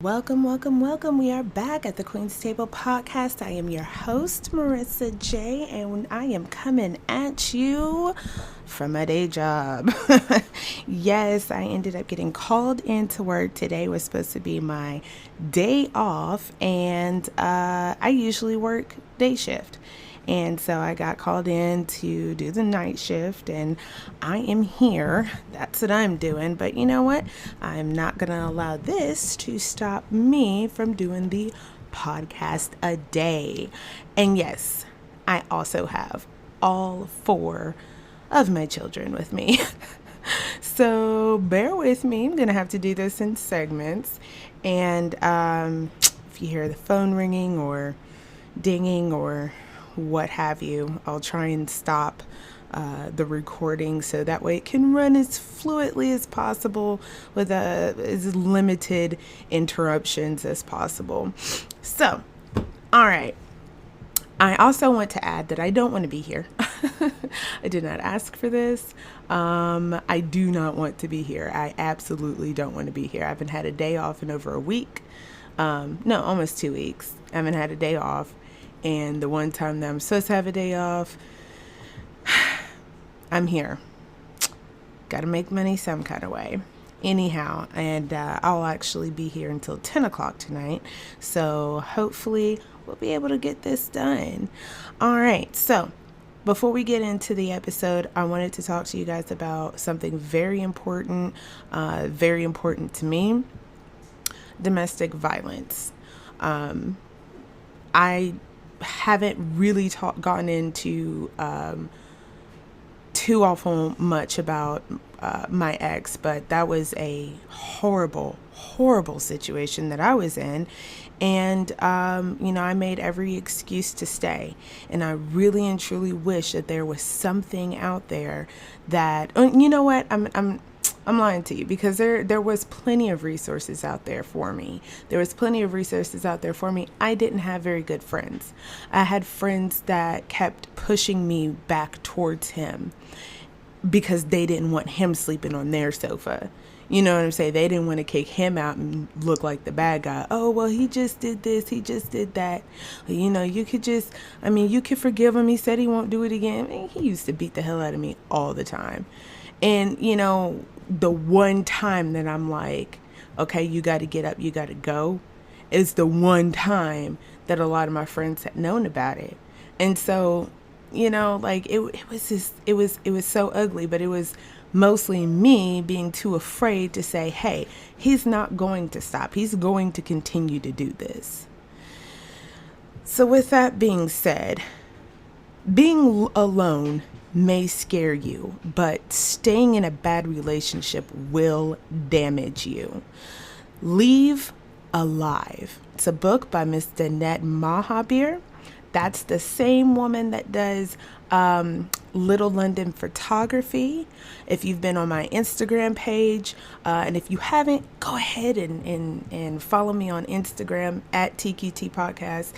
Welcome, welcome, welcome. We are back at the Queen's Table podcast. I am your host, Marissa J, and I am coming at you from a day job. Yes, I ended up getting called into work. Today was supposed to be my day off, and I usually work day shift. And so I got called in to do the night shift, and I am here. That's what I'm doing. But you know what? I'm not going to allow this to stop me from doing the podcast a day. And yes, I also have all 4 of my children with me. So bear with me. I'm going to have to do this in segments. And if you hear the phone ringing or dinging or what have you, I'll try and stop the recording so that way it can run as fluidly as possible with as limited interruptions as possible. So, all right. I also want to add that I don't want to be here. I did not ask for this. I do not want to be here. I absolutely don't want to be here. I haven't had a day off in over a week. No, almost 2 weeks. I haven't had a day off. And the one time that I'm supposed to have a day off, I'm here. Got to make money some kind of way. Anyhow, and I'll actually be here until 10 o'clock tonight. So hopefully we'll be able to get this done. All right. So before we get into the episode, I wanted to talk to you guys about something very important to me: domestic violence. I haven't really gotten into too awful much about my ex, but that was a horrible situation that I was in. And, I made every excuse to stay. And I really and truly wish that there was something out there that, you know what, I'm lying to you, because there was plenty of resources out there for me. I didn't have very good friends. I had friends that kept pushing me back towards him because they didn't want him sleeping on their sofa. You know what I'm saying? They didn't want to kick him out and look like the bad guy. Oh, well, he just did this. He just did that. You could forgive him. He said he won't do it again. I mean, he used to beat the hell out of me all the time. And, the one time that I'm like, okay, you got to get up, you got to go, is the one time that a lot of my friends had known about it. And so, it was so ugly, but it was mostly me being too afraid to say, hey, he's not going to stop. He's going to continue to do this. So with that being said, being alone may scare you, but staying in a bad relationship will damage you. Leave Alive. It's a book by Miss Danette Mahabir. That's the same woman that does Little London Photography. If you've been on my Instagram page, and if you haven't, go ahead and follow me on Instagram at TQT Podcast.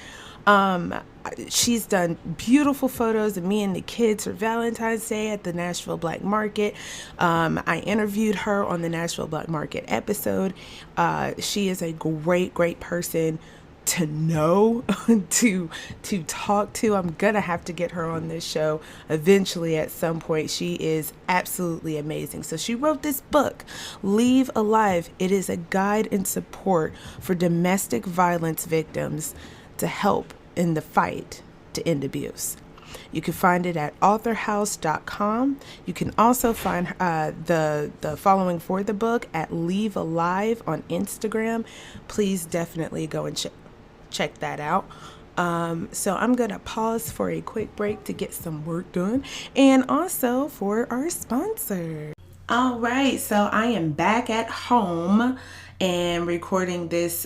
She's done beautiful photos of me and the kids for Valentine's Day at the Nashville Black Market. I interviewed her on the Nashville Black Market episode. She is a great person to know, to talk to. I'm gonna have to get her on this show eventually at some point. She is absolutely amazing. So she wrote this book, Leave Alive. It is a guide and support for domestic violence victims to help in the fight to end abuse. You can find it at authorhouse.com. You can also find the following for the book at Leave Alive on Instagram. Please definitely go and check that out. So I'm going to pause for a quick break to get some work done, and also for our sponsor. All right, so I am back at home and recording this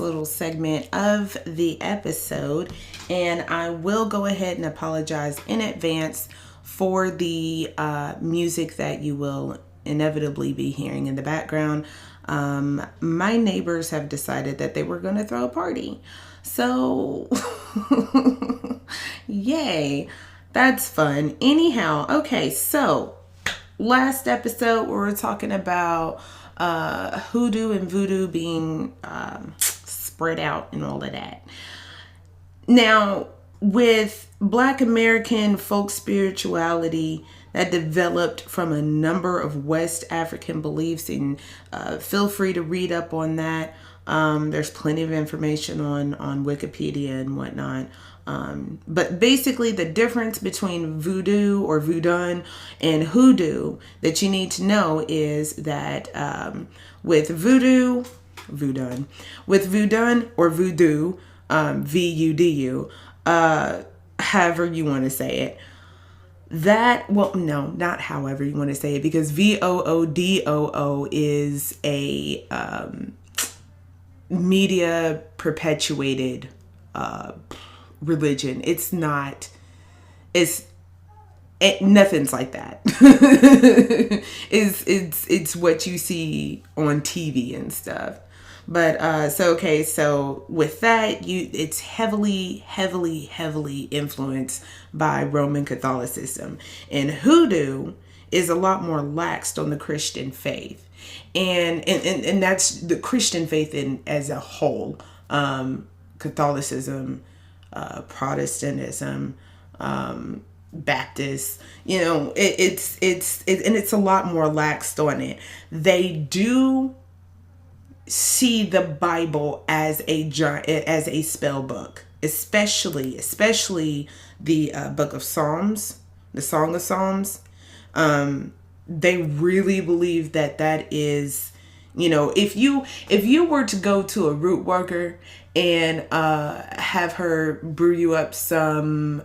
little segment of the episode, and I will go ahead and apologize in advance for the music that you will inevitably be hearing in the background. My neighbors have decided that they were going to throw a party, so yay, that's fun. Anyhow, okay, so last episode we were talking about hoodoo and voodoo being spread out and all of that. Now, with Black American folk spirituality that developed from a number of West African beliefs, and feel free to read up on that. There's plenty of information on Wikipedia and whatnot. But basically the difference between voodoo or voodoo and hoodoo that you need to know is that with voodoo or voodoo, VUDU, however you want to say it, not however you want to say it, because VOODOO is a media perpetuated religion. Nothing's like that. It's what you see on TV and stuff. But so with that, it's heavily influenced by Roman Catholicism, and hoodoo is a lot more laxed on the Christian faith, and that's the Christian faith as a whole. Catholicism, Protestantism, Baptist, it's a lot more laxed on it. They do see the Bible as a spell book, especially the book of Psalms, the Song of Psalms. They really believe that is, if you were to go to a root worker and have her brew you up some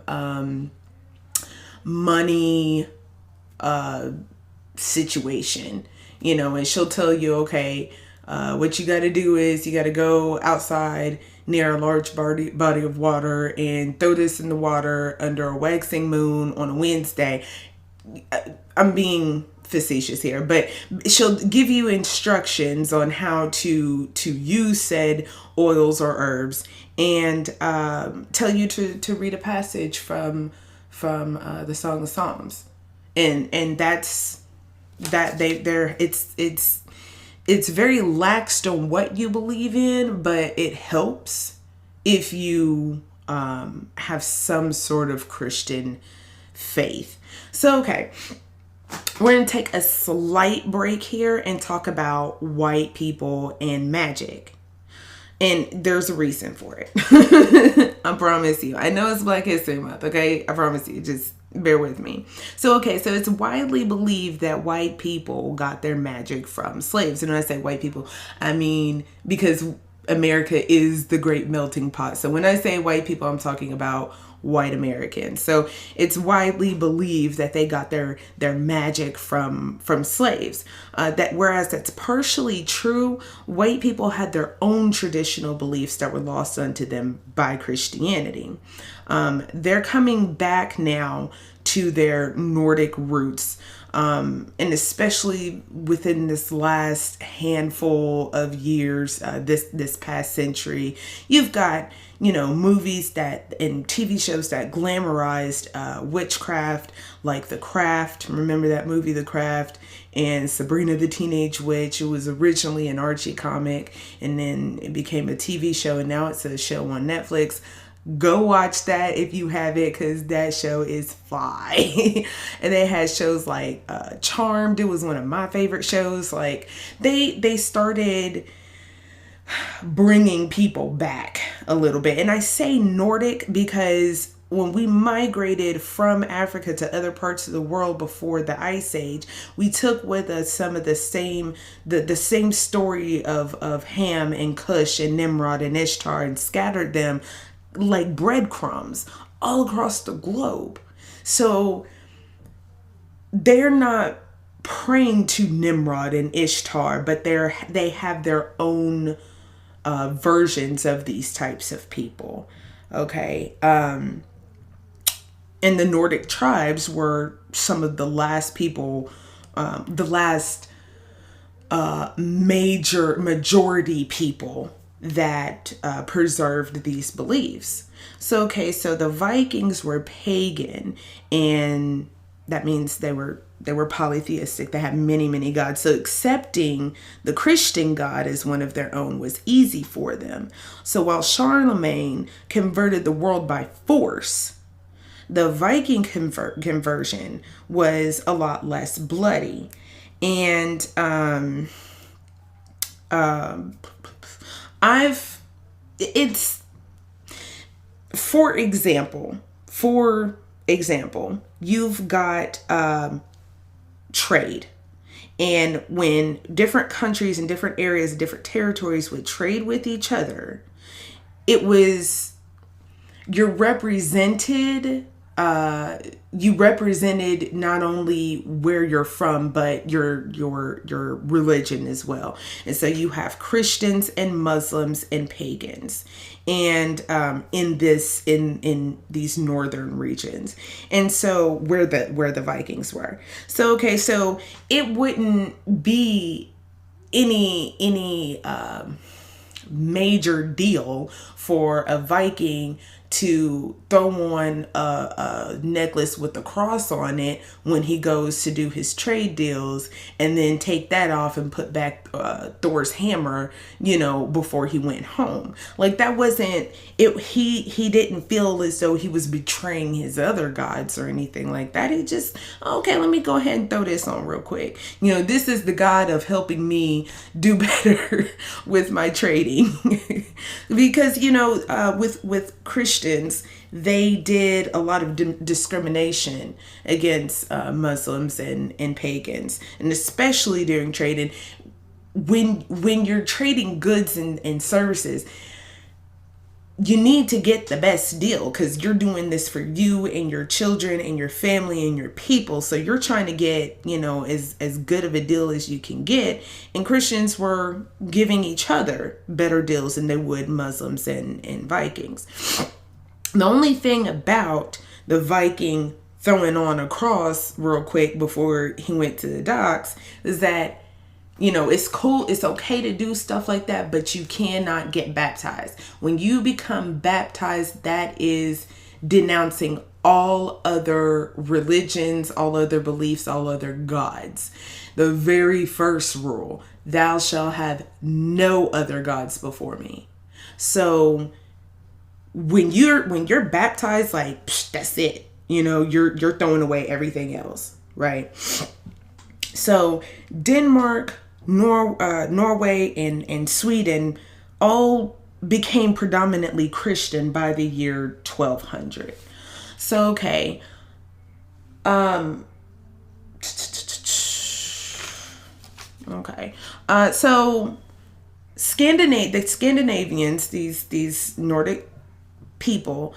money situation, and she'll tell you, okay, what you got to do is you got to go outside near a large body of water and throw this in the water under a waxing moon on a Wednesday. I'm being facetious here, but she'll give you instructions on how to use said oils or herbs, and tell you to read a passage from the Song of Psalms, and that's that it's very laxed on what you believe in, but it helps if you have some sort of Christian faith. So, okay, we're going to take a slight break here and talk about white people and magic. And there's a reason for it. I promise you. I know it's Black History Month, okay? I promise you. Just bear with me. So it's widely believed that white people got their magic from slaves. And when I say white people, I mean because America is the great melting pot. So when I say white people, I'm talking about white Americans. So it's widely believed that they got their magic from slaves. Whereas that's partially true, white people had their own traditional beliefs that were lost unto them by Christianity. They're coming back now to their Nordic roots. And especially within this last handful of years, this past century, you've got, movies and TV shows that glamorized witchcraft, like The Craft. Remember that movie, The Craft? And Sabrina the Teenage Witch. It was originally an Archie comic, and then it became a TV show, and now it's a show on Netflix. Go watch that if you have it, because that show is fly. And they had shows like Charmed. It was one of my favorite shows. Like they started bringing people back a little bit. And I say Nordic because when we migrated from Africa to other parts of the world before the Ice Age, we took with us some of the same story of Ham and Cush and Nimrod and Ishtar, and scattered them like breadcrumbs all across the globe. So they're not praying to Nimrod and Ishtar, but they have their own versions of these types of people. Okay. And the Nordic tribes were some of the last people, majority people that preserved these beliefs. So the Vikings were pagan, and that means they were They were polytheistic. They had many, many gods. So accepting the Christian God as one of their own was easy for them. So while Charlemagne converted the world by force, the Viking conversion was a lot less bloody. And for example, you've got trade. And when different countries and different areas, different territories would trade with each other, it was, you represented not only where you're from, but your religion as well. And so you have Christians and Muslims and pagans, and in these northern regions, and so where the Vikings were. So okay, so it wouldn't be any major deal for a Viking to throw on a necklace with a cross on it when he goes to do his trade deals, and then take that off and put back Thor's hammer, before he went home. Like, that wasn't it. He didn't feel as though he was betraying his other gods or anything like that. He just, okay, let me go ahead and throw this on real quick. This is the God of helping me do better with my trading. Because with Christians, they did a lot of discrimination against Muslims and pagans, and especially during trading. When you're trading goods and services, you need to get the best deal, because you're doing this for you and your children and your family and your people. So you're trying to get, as good of a deal as you can get. And Christians were giving each other better deals than they would Muslims and Vikings. The only thing about the Viking throwing on a cross real quick before he went to the docks is that, it's cool. It's okay to do stuff like that, but you cannot get baptized. When you become baptized, that is denouncing all other religions, all other beliefs, all other gods. The very first rule, thou shalt have no other gods before me. So when you're baptized, like, that's it. You're throwing away everything else, right? So Denmark, Norway, and Sweden all became predominantly Christian by the year 1200. So okay, so the Scandinavians, these Nordic people,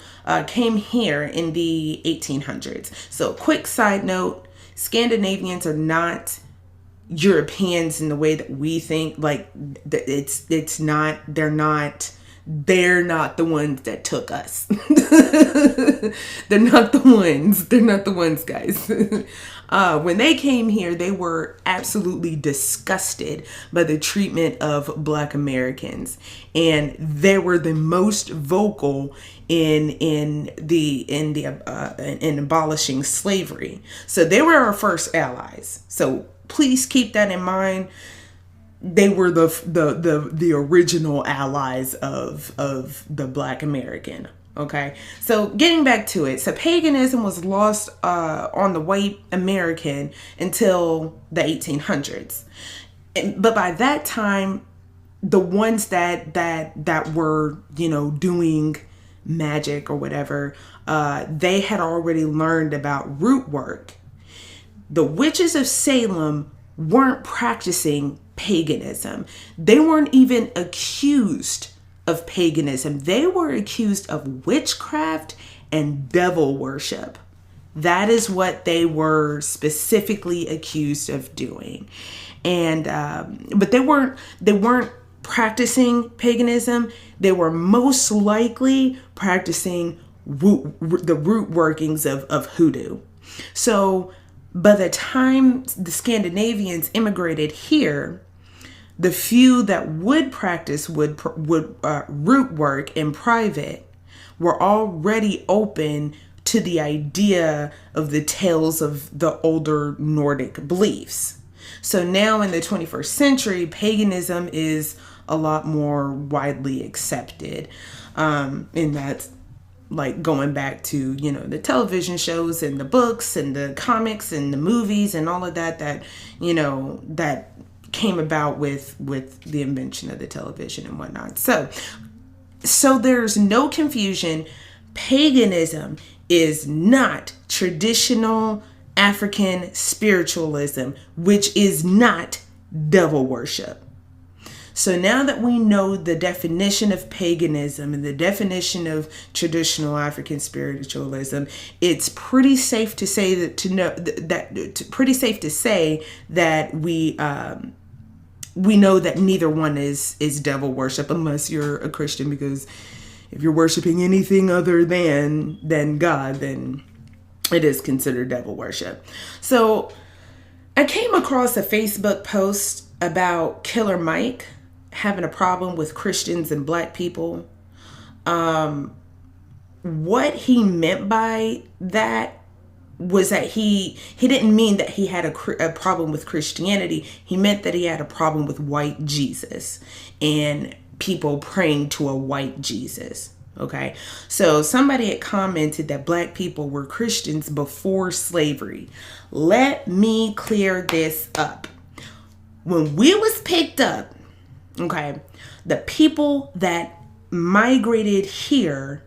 came here in the 1800s. So quick side note, Scandinavians are not Europeans in the way that we think. Like, it's not, they're not the ones that took us. They're not the ones, guys. When they came here, they were absolutely disgusted by the treatment of Black Americans, and they were the most vocal in abolishing slavery. So they were our first allies. So please keep that in mind. They were the original allies of the Black American. Okay, so getting back to it. So paganism was lost on the white American until the 1800s. But by that time, the ones that were, doing magic or whatever, they had already learned about root work. The witches of Salem weren't practicing paganism. They weren't even accused of paganism. They were accused of witchcraft and devil worship. That is what they were specifically accused of doing. And but they weren't practicing paganism. They were most likely practicing the root workings of hoodoo. So by the time the Scandinavians immigrated here, the few that would practice root work in private were already open to the idea of the tales of the older Nordic beliefs. So now in the 21st century, paganism is a lot more widely accepted. And that's like going back to, the television shows and the books and the comics and the movies and all of that, that came about with the invention of the television and whatnot. So there's no confusion. Paganism is not traditional African spiritualism, which is not devil worship. So now that we know the definition of paganism and the definition of traditional African spiritualism, it's pretty safe to say that we know that neither one is devil worship, unless you're a Christian, because if you're worshiping anything other than God, then it is considered devil worship. So I came across a Facebook post about Killer Mike having a problem with Christians and black people. What he meant by that was that he didn't mean that he had a problem with Christianity. He meant that he had a problem with white Jesus and people praying to a white Jesus. Okay, so somebody had commented that black people were Christians before slavery. Let me clear this up. When we was picked up, okay, the people that migrated here,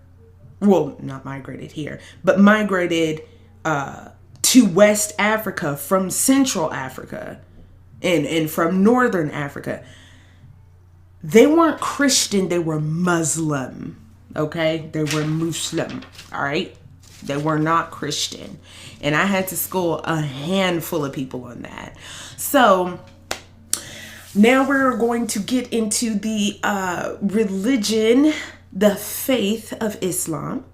well, not migrated here, but migrated to West Africa from Central Africa and from Northern Africa, they weren't Christian, they were Muslim. Okay, they were Muslim. All right, they were not Christian, and I had to school a handful of people on that. So now we're going to get into the religion, the faith of Islam.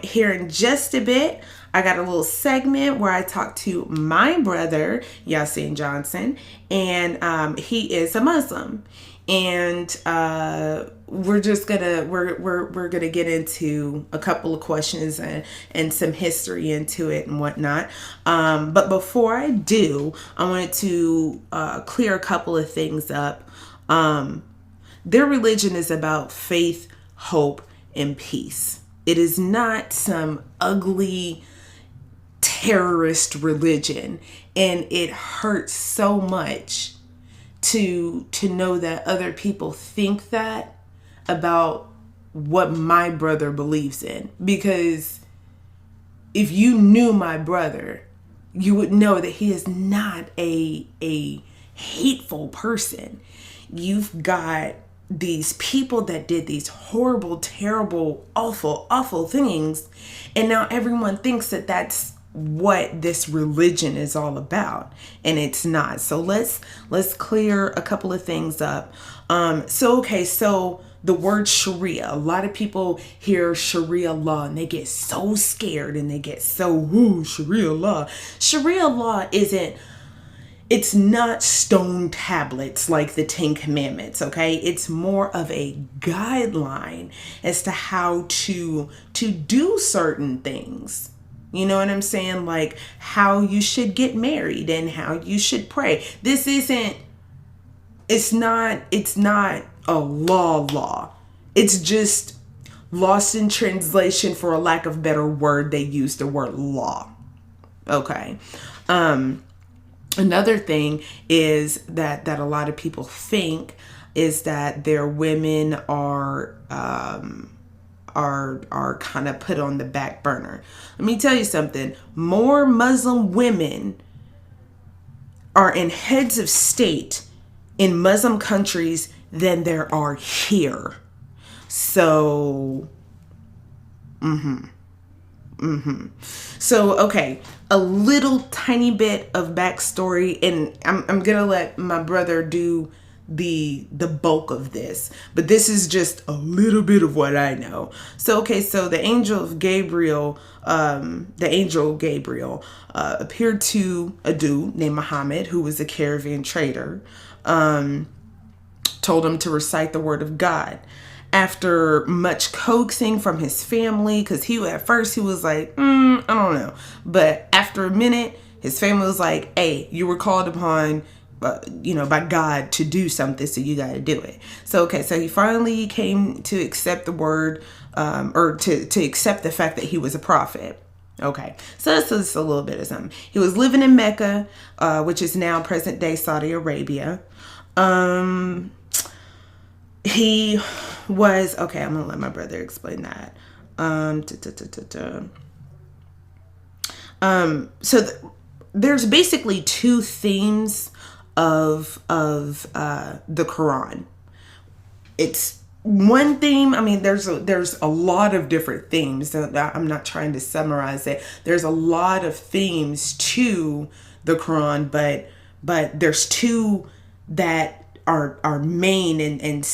Here in just a bit, I got a little segment where I talk to my brother, Yasin Johnson, and he is a Muslim. And we're gonna get into a couple of questions and some history into it and whatnot. But before I do, I wanted to clear a couple of things up. Their religion is about faith, hope, and peace. It is not some ugly terrorist religion, and it hurts so much to know that other people think that about what my brother believes in. Because if you knew my brother, you would know that he is not a hateful person. You've got these people that did these horrible, terrible, awful things, and now everyone thinks that that's what this religion is all about, and it's not. So let's clear a couple of things up. So the word Sharia, a lot of people hear Sharia law and they get so scared and they get so, Sharia law. Sharia law it's not stone tablets like the Ten Commandments, okay? It's more of a guideline as to how to do certain things. You know what I'm saying? Like how you should get married and how you should pray. It's not a law. It's just lost in translation. For a lack of a better word, they use the word law. Okay. Another thing is that a lot of people think is that their women are kind of put on the back burner. Let me tell you something. More Muslim women are in heads of state in Muslim countries than there are here. So, So, okay, a little tiny bit of backstory, and I'm gonna let my brother do the bulk of this, but this is just a little bit of what I know. So the angel Gabriel appeared to a dude named Muhammad, who was a caravan trader, told him to recite the word of God. After much coaxing from his family, because at first he was like, I don't know. But after a minute, his family was like, hey, you were called upon, by God to do something, so you got to do it. So he finally came to accept the word, or to accept the fact that he was a prophet. Okay, so that's just a little bit of something. He was living in Mecca, which is now present day Saudi Arabia. He was, okay, I'm gonna let my brother explain that. There's basically two themes of the Quran. It's one theme. I mean, there's a lot of different themes. So I'm not trying to summarize it. There's a lot of themes to the Quran, but there's two that are main and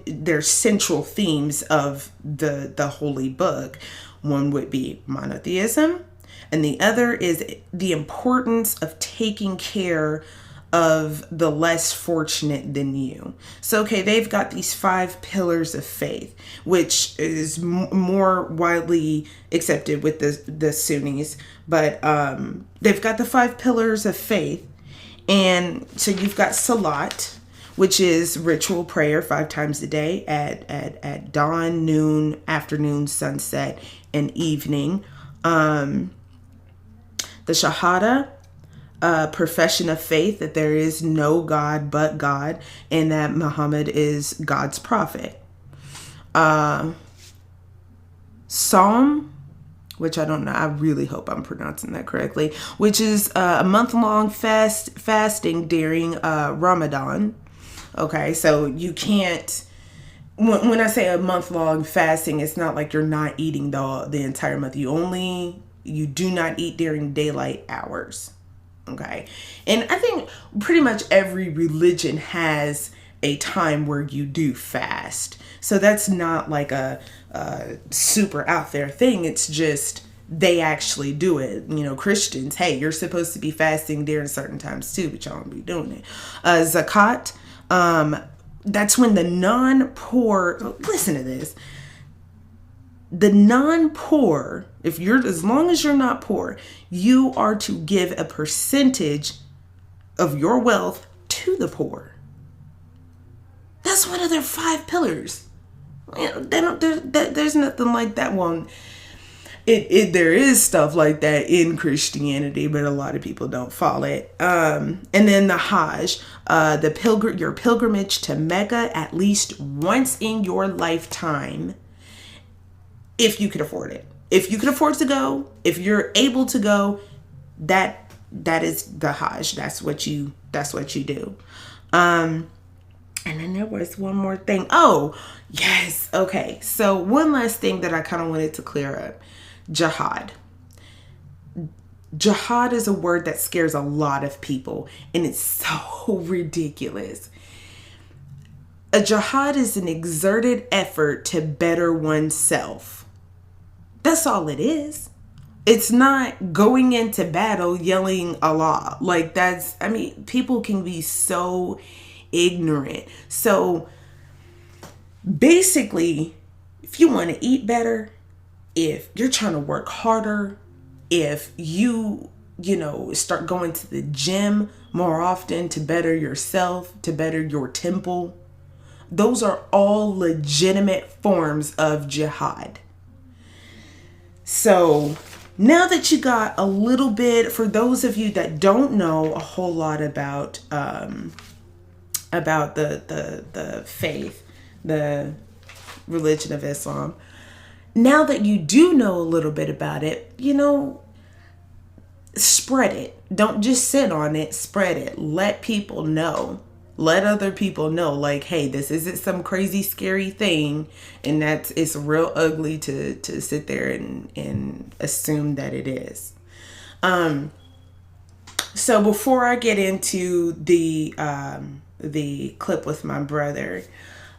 they're central themes of the holy book. One would be monotheism, and the other is the importance of taking care of the less fortunate than you. So, they've got these 5 pillars of faith, which is more widely accepted with the Sunnis, but they've got the 5 pillars of faith. And so you've got Salat, which is ritual prayer 5 times a day at dawn, noon, afternoon, sunset, and evening. The Shahada, profession of faith that there is no God but God, and that Muhammad is God's prophet. Psalm, which I don't know, I really hope I'm pronouncing that correctly, which is a month-long fasting during Ramadan. Okay, so you can't, when I say a month-long fasting, it's not like you're not eating the entire month. You do not eat during daylight hours. Okay, and I think pretty much every religion has a time where you do fast. So that's not like a super out there thing. It's just they actually do it. Christians, hey, you're supposed to be fasting during certain times too, but y'all don't be doing it. Zakat, that's when the non-poor, listen to this, the non-poor, as long as you're not poor, you are to give a percentage of your wealth to the poor. That's one of their 5 pillars. There's nothing like that one. There is stuff like that in Christianity, but a lot of people don't follow it. And then the Hajj, your pilgrimage to Mecca at least once in your lifetime, if you can afford it. If you can afford to go, if you're able to go, that is the Hajj. That's what you do. And then there was one more thing. Oh, yes. Okay. So one last thing that I kind of wanted to clear up. Jihad. Jihad is a word that scares a lot of people, and it's so ridiculous. A jihad is an exerted effort to better oneself. That's all it is. It's not going into battle yelling Allah. People can be so ignorant. So basically, if you want to eat better, if you're trying to work harder, if you start going to the gym more often to better yourself, to better your temple, those are all legitimate forms of jihad. So now that you got a little bit, for those of you that don't know a whole lot about the faith, the religion of Islam, now that you do know a little bit about it, spread it. Don't just sit on it, spread it. Let people know. Let other people know, like, hey, this isn't some crazy, scary thing, and it's real ugly to sit there and assume that it is. So before I get into the clip with my brother,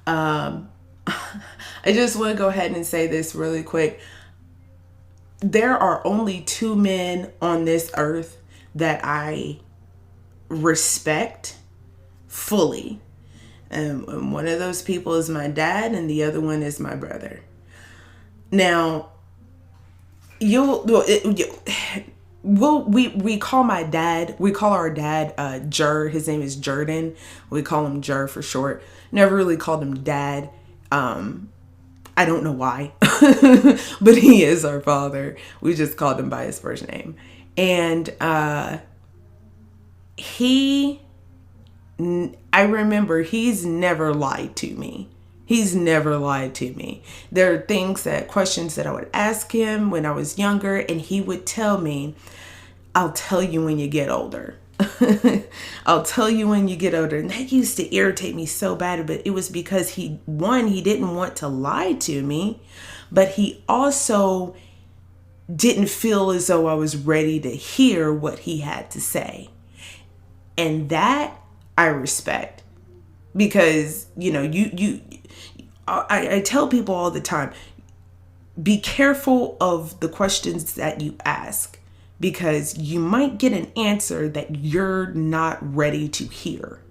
I just want to go ahead and say this really quick. There are only 2 men on this earth that I respect fully. And one of those people is my dad, and the other one is my brother. Now, we call our dad Jur. His name is Jordan. We call him Jur for short. Never really called him dad. I don't know why, but he is our father. We just called him by his first name. And I remember he's never lied to me. He's never lied to me. There are questions that I would ask him when I was younger, and he would tell me, I'll tell you when you get older. I'll tell you when you get older. And that used to irritate me so bad, but it was because he didn't want to lie to me, but he also didn't feel as though I was ready to hear what he had to say. And that I respect, because, I tell people all the time, be careful of the questions that you ask, because you might get an answer that you're not ready to hear.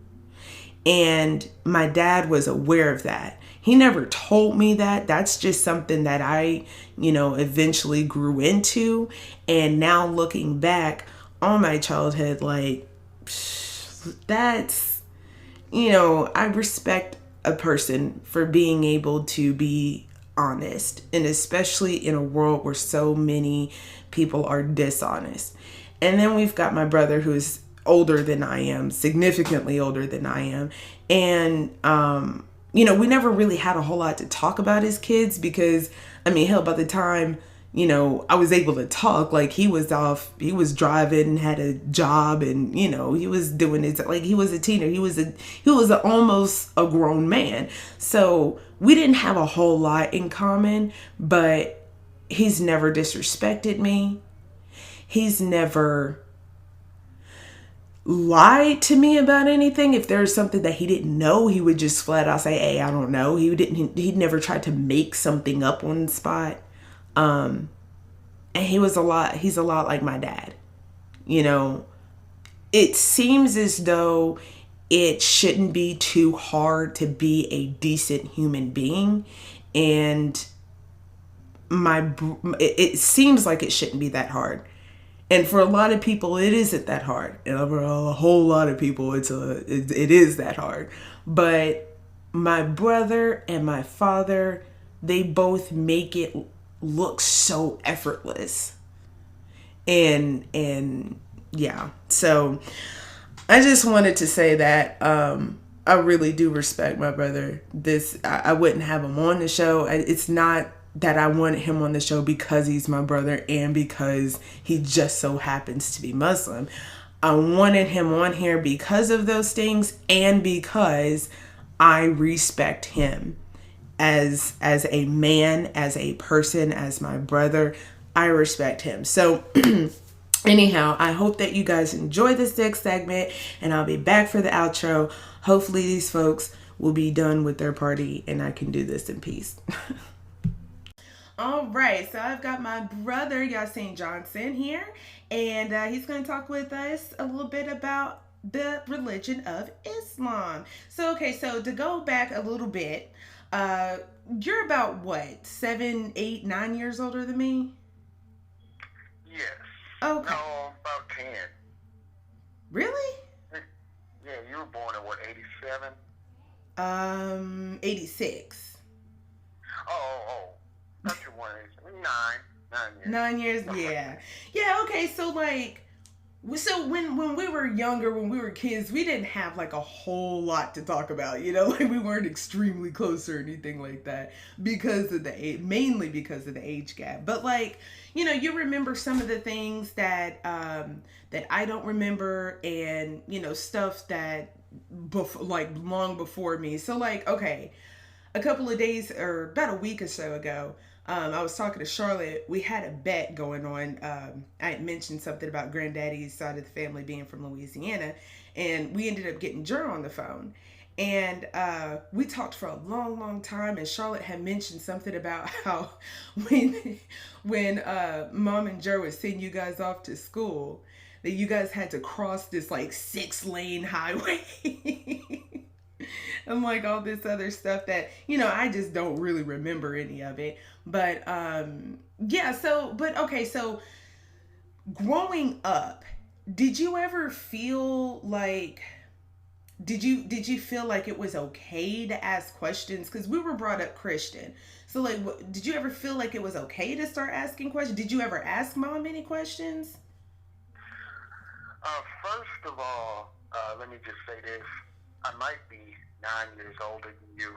And my dad was aware of that. He never told me that. That's just something that I, eventually grew into. And now looking back on my childhood, that's, I respect a person for being able to be honest, and especially in a world where so many people are dishonest. And then we've got my brother, who's older than I am, significantly older than I am. And, we never really had a whole lot to talk about as kids, because, hell, by the time, I was able to talk, he was driving, had a job, and, he was doing it, he was a teenager. He was almost a grown man. So we didn't have a whole lot in common, but he's never disrespected me. He's never lied to me about anything. If there's something that he didn't know, he would just flat out say, hey, I don't know. He'd never tried to make something up on the spot. And he's a lot like my dad. It seems as though it shouldn't be too hard to be a decent human being. And it seems like it shouldn't be that hard. And for a lot of people, it isn't that hard. And for a whole lot of people, it is that hard. But my brother and my father, they both make it look so effortless. And yeah. So I just wanted to say that I really do respect my brother. I wouldn't have him on the show. It's not that I wanted him on the show because he's my brother and because he just so happens to be Muslim. I wanted him on here because of those things, and because I respect him as a man, as a person, as my brother. I respect him. So anyhow, I hope that you guys enjoy this next segment, and I'll be back for the outro. Hopefully these folks will be done with their party and I can do this in peace. All right, so I've got my brother Yasin Johnson here, and he's going to talk with us a little bit about the religion of Islam. So to go back a little bit, you're about what, 7, 8, 9 years older than me? Yes. Okay. No, about 10. Really? Yeah, you were born in what, 87? 86. Oh. That's your one. 9 years. 9 years, yeah. Yeah, okay, so when we were younger, when we were kids, we didn't have a whole lot to talk about, we weren't extremely close or anything like that because of mainly because of the age gap. But you remember some of the things that I don't remember, and stuff that long before me. So okay, a couple of days or about a week or so ago, I was talking to Charlotte. We had a bet going on. I had mentioned something about granddaddy's side of the family being from Louisiana, and we ended up getting Jer on the phone. And we talked for a long, long time, and Charlotte had mentioned something about how when Mom and Jer would send you guys off to school, that you guys had to cross this 6-lane highway. and like all this other stuff that, you know, I just don't really remember any of it. But yeah, so but okay, so growing up, did you ever feel like did you feel like it was okay to ask questions, cuz we were brought up Christian. So like did you ever feel like it was okay to start asking questions? Did you ever ask mom any questions? First of all, let me just say this. I might be 9 years older than you,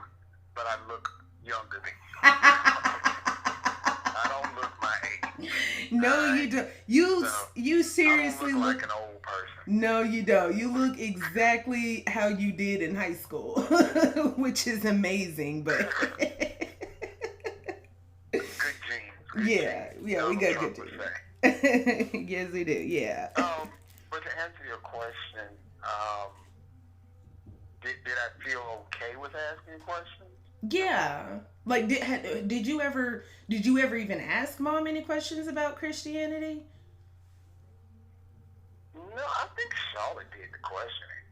but I look younger than you. I don't look my age. No, Right? you don't. You So, you I don't seriously look look. like an old person. No, you don't. You look exactly how you did in high school, which is amazing. But Good genes. Good yeah, genes. yeah, we Donald got Trump good would to say. yes, we do. Yeah. But to answer your question, did I feel okay with asking questions? Yeah. Like did you ever even ask mom any questions about Christianity? No, I think Charlotte did the questioning.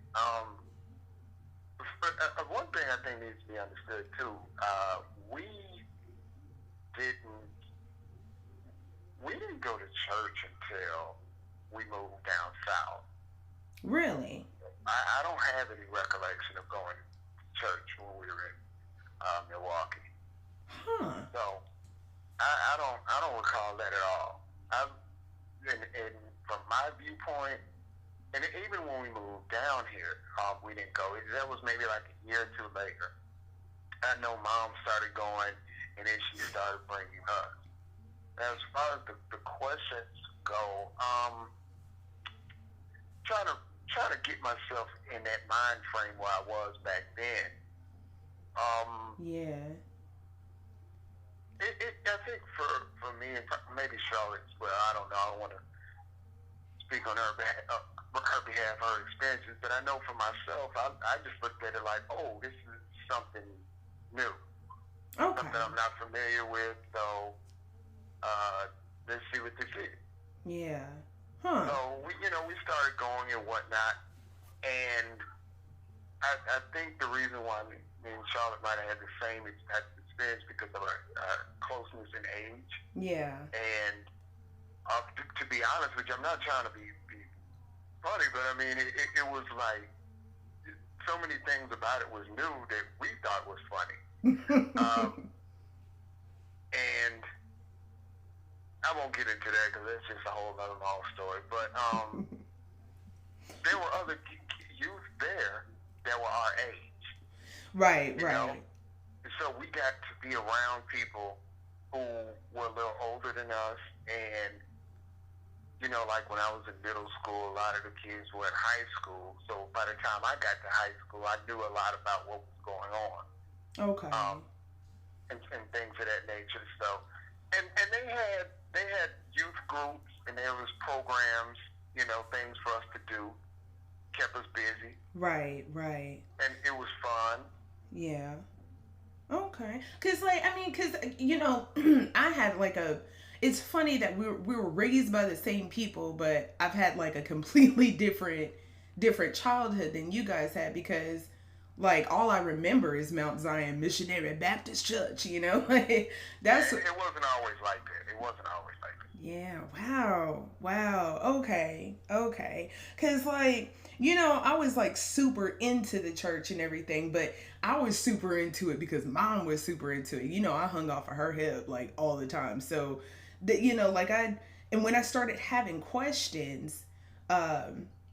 One thing I think needs to be understood too. We didn't we didn't go to church until we moved down south. Really? I don't have any recollection of going to church when we were in Milwaukee. Huh. So I don't recall that at all. And from my viewpoint, and even when we moved down here, we didn't go. That was maybe like a year or two later. I know mom started going, and then she started bringing us. As far as the questions go, trying to get myself in that mind frame where I was back then. Yeah. I think for me and maybe Charlotte as well. I don't know. I don't want to speak on her behalf, her experiences, but I know for myself, I just looked at it like, oh, this is something new, Okay. something I'm not familiar with. So let's see what this is. Yeah. Huh. So we started going and whatnot, and I think the reason why me and Charlotte might have had the same experience because of our closeness in age. Yeah. And to be honest with you, I'm not trying to be funny, but I mean, it was like so many things about it was new that we thought was funny. And I won't get into that because that's just a whole other long story. But there were other youth there that were our age. Right, You right. know? So we got to be around people who were a little older than us, and like when I was in middle school, a lot of the kids were in high school. So by the time I got to high school, I knew a lot about what was going on, Okay. and things of that nature. So, and they had youth groups, and there was programs, things for us to do, kept us busy, Right, right. and it was fun. Yeah. Okay. Cause I had like it's funny that we were raised by the same people, but I've had like a completely different childhood than you guys had, because like all I remember is Mount Zion Missionary Baptist Church, like that's It wasn't always like that. It wasn't always like that. yeah, wow, okay, because like I was like super into the church and everything, but I was super into it because mom was super into it. I hung off of her hip like all the time, so that like and when I started having questions, I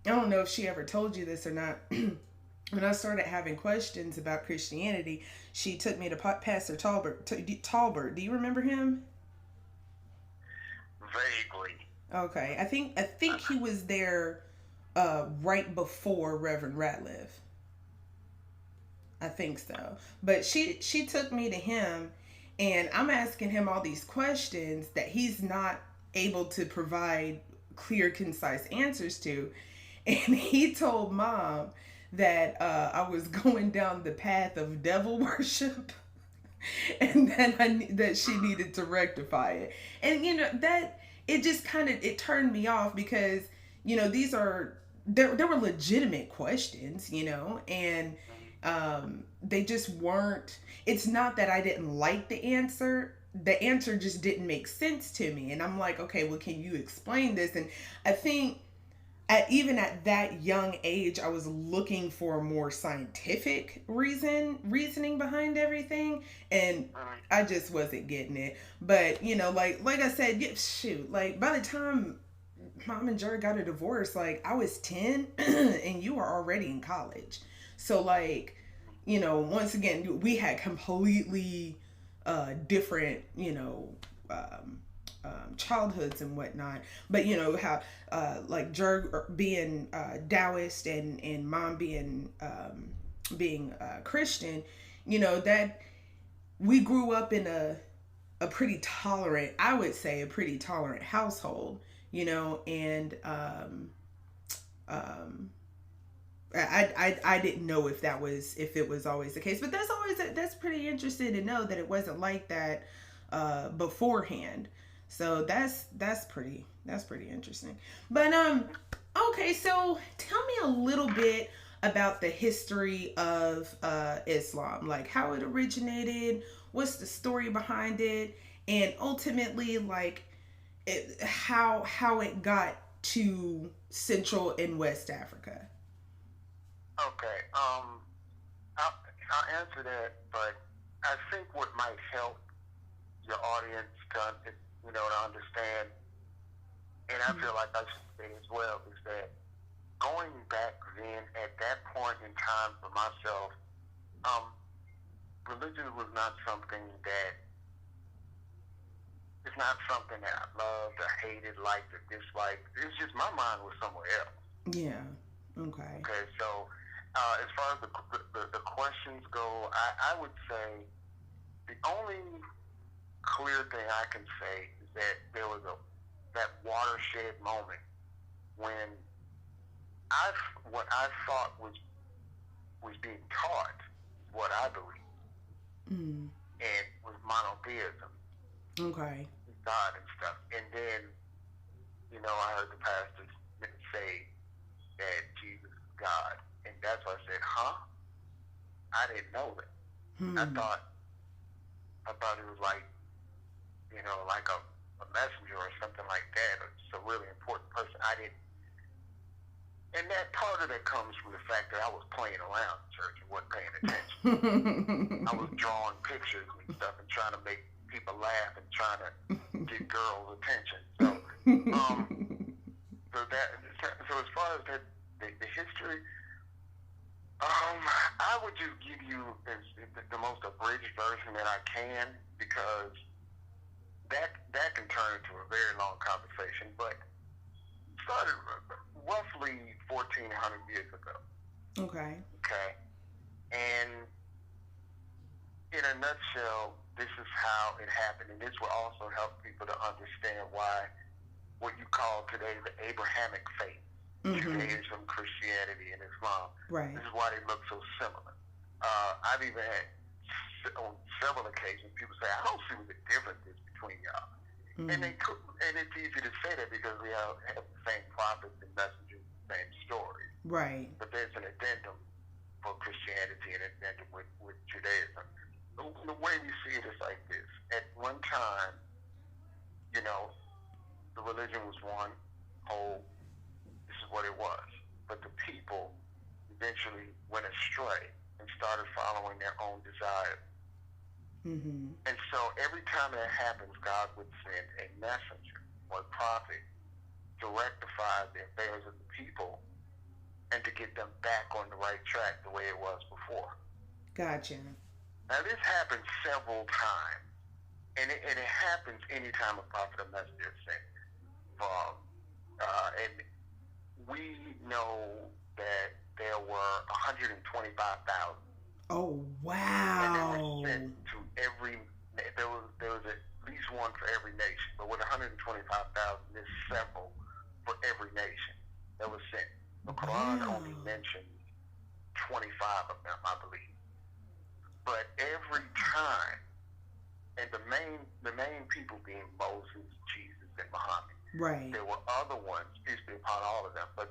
don't know if she ever told you this or not. When I started having questions about Christianity, she took me to Pastor Talbert. Talbert, do you remember him? Vaguely. Okay, I think he was there right before Reverend Ratliff. I think so. But she took me to him, and I'm asking him all these questions that he's not able to provide clear, concise answers to. And he told mom that I was going down the path of devil worship, and that she needed to rectify it. And that it just kind of it turned me off, because these are there were legitimate questions, and They just weren't. It's not that I didn't like the answer. The answer just didn't make sense to me, and I'm like, okay, well, can you explain this? And I think even at that young age, I was looking for a more scientific reasoning behind everything, and I just wasn't getting it. But like I said, shoot, like by the time mom and Jerry got a divorce, like I was 10 and you were already in college. So like, once again, we had completely different, childhoods and whatnot. But how like Jerg being Taoist and mom being Christian, that we grew up in a pretty tolerant, I would say, a pretty tolerant household, and I didn't know if it was always the case, but that's pretty interesting to know that it wasn't like that beforehand. So that's pretty interesting. But okay, so tell me a little bit about the history of Islam, like how it originated, what's the story behind it, and ultimately like how it got to Central and West Africa. Okay. I'll answer that, but I think what might help your audience to understand, and I feel like I should say as well, is that going back then at that point in time for myself, religion was not something that it's not something that I loved or hated, liked or disliked. It's just my mind was somewhere else. Yeah. Okay. Okay. So as far as the questions go, I would say the only clear thing I can say is that there was that watershed moment when what I thought was being taught, what I believe, and was monotheism. Okay. God and stuff. And then, I heard the pastors say that Jesus is God. And that's why I said, huh? I didn't know that. I thought it was like, like a messenger or something like that. It's a really important person. I didn't. And that part of it comes from the fact that I was playing around in church and wasn't paying attention. I was drawing pictures and stuff and trying to make people laugh and trying to get girls' attention. So, so as far as the history, I would just give you the most abridged version that I can, because that can turn into a very long conversation. But it started roughly 1,400 years ago. Okay. Okay. And in a nutshell, this is how it happened, and this will also help people to understand why what you call today the Abrahamic faith, Judaism, Christianity, and Islam. Right. This is why they look so similar. I've even had on several occasions people say, "I don't see what the difference is between y'all," and it's easy to say that because we have the same prophets and messengers, the same stories. Right. But there's an addendum for Christianity and an addendum with Judaism. The way we see it is like this. At one time, the religion was one whole. This is what it was. But the people eventually went astray and started following their own desires. And so every time that happens, God would send a messenger or a prophet to rectify the affairs of the people and to get them back on the right track the way it was before. Gotcha. Now, this happens several times, and it happens anytime a prophet or messenger is sent. And we know that there were 125,000. Oh, wow. And they were sent to there was at least one for every nation. But with 125,000, there's several for every nation that was sent. The Quran only mentions 25 of them, I believe. But every time, and the main people being Moses, Jesus, and Muhammad. Right. There were other ones, peace be upon all of them, but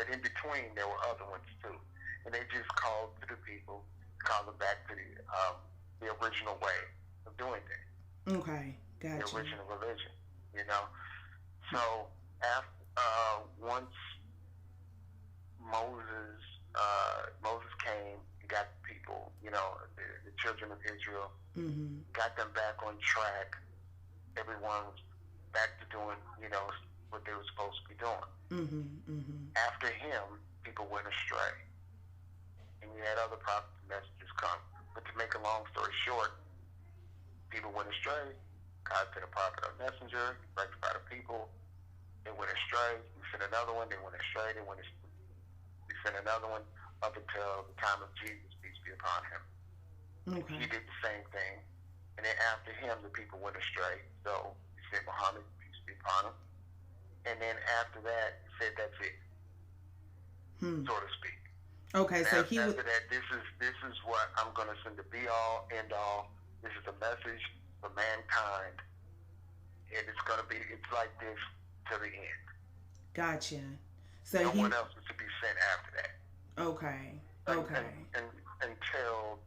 in between there were other ones too. and they just called to the people, called them back to the original way of doing things. Okay, gotcha. The original religion, you know. So after once Moses came and got the people, you know, the children of Israel, got them back on track. Everyone was back to doing, you know, what they were supposed to be doing. After him, people went astray. And we had other prophets and messengers come. But to make a long story short, people went astray. God sent a prophet or messenger, rectified the people. They went astray. We sent another one. They went astray. We sent another one up until the time of Jesus, peace be upon him. Okay. He did the same thing. And then after him, the people went astray. So he sent Muhammad, peace be upon him. And then after that, he said that's it, so to speak. Okay, and so after that, this is what I'm going to send the be all, end all. This is the message for mankind. And it's going to be, it's like this to the end. Gotcha. So no one else is to be sent after that. Okay. Okay. And until